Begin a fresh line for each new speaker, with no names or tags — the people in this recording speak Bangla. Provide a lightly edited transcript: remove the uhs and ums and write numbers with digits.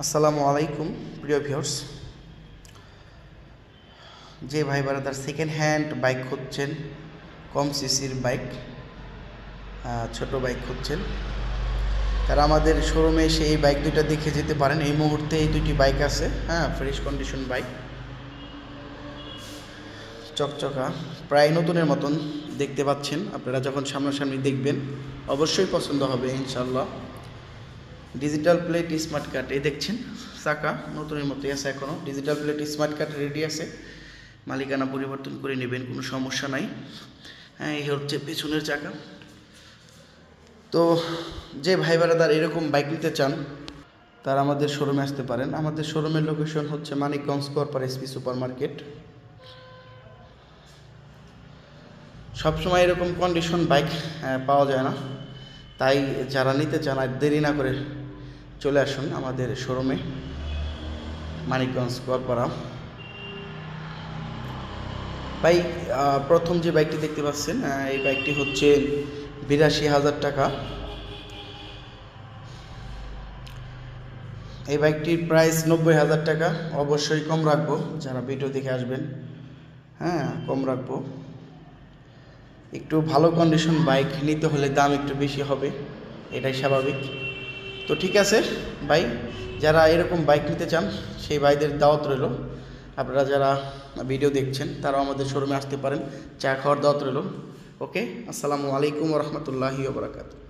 আসসালামু আলাইকুম প্রিয় ভিউয়ার্স। যে ভাই বারাদার সেকেন্ড হ্যান্ড বাইক খুঁজছেন, কম সিসির বাইক, ছোট বাইক খুঁজছেন, তারা আমাদের শোরুমে এসে এই বাইক দুইটা দেখে যেতে পারেন। এই মুহূর্তে এই দুইটি বাইক আছে, ফ্রেশ কন্ডিশন বাইক, চকচকা, প্রায় নতুনের মতন দেখতে পাচ্ছেন। আপনারা যখন সামনাসামনি দেখবেন অবশ্যই পছন্দ হবে ইনশাল্লাহ। ডিজিটাল প্লেট স্মার্ট কার্ড, এই দেখছেন চাকা নতুনের মতোই আছে, এখনও digital plate smart card ready আছে, মালিকানা পরিবর্তন করে নেবেন, কোনো সমস্যা নাই। এই হচ্ছে পেছনের চাকা। তো যে ভাই বারাদার এরকম বাইক নিতে চান তারা আমাদের শোরুমে আসতে পারেন। আমাদের শোরুমের লোকেশন হচ্ছে মানিকগঞ্জ করপার এসপি সুপার মার্কেট। সবসময় এরকম কন্ডিশন বাইক পাওয়া যায় না, তাই যারা নিতে চান আর দেরি না করে চলে আসুন আমাদের শোরুমে মানিকগঞ্জ করপাড়া। ভাই প্রথম যে বাইকটি দেখতে পাচ্ছেন এই বাইকটি হচ্ছে ৮২,০০০ টাকা। এই বাইকটির প্রাইস ৯০,০০০ টাকা। অবশ্যই কম রাখবো, যারা ভিডিও দেখে আসবেন কম রাখবো। একটু ভালো কন্ডিশন বাইক নিতে হলে দাম একটু বেশি হবে, এটাই স্বাভাবিক। তো ঠিক আছে ভাই, যারা এরকম বাইক নিতে চান সেই ভাইদের দাওয়াত রইল। আপনারা যারা ভিডিও দেখছেন তারাও আমাদের শোরুমে আসতে পারেন, চা খাওয়ার দাওয়াত রইল। ওকে, আসসালামু আলাইকুম ওয়া রাহমাতুল্লাহি ওয়া বারাকাতুহু।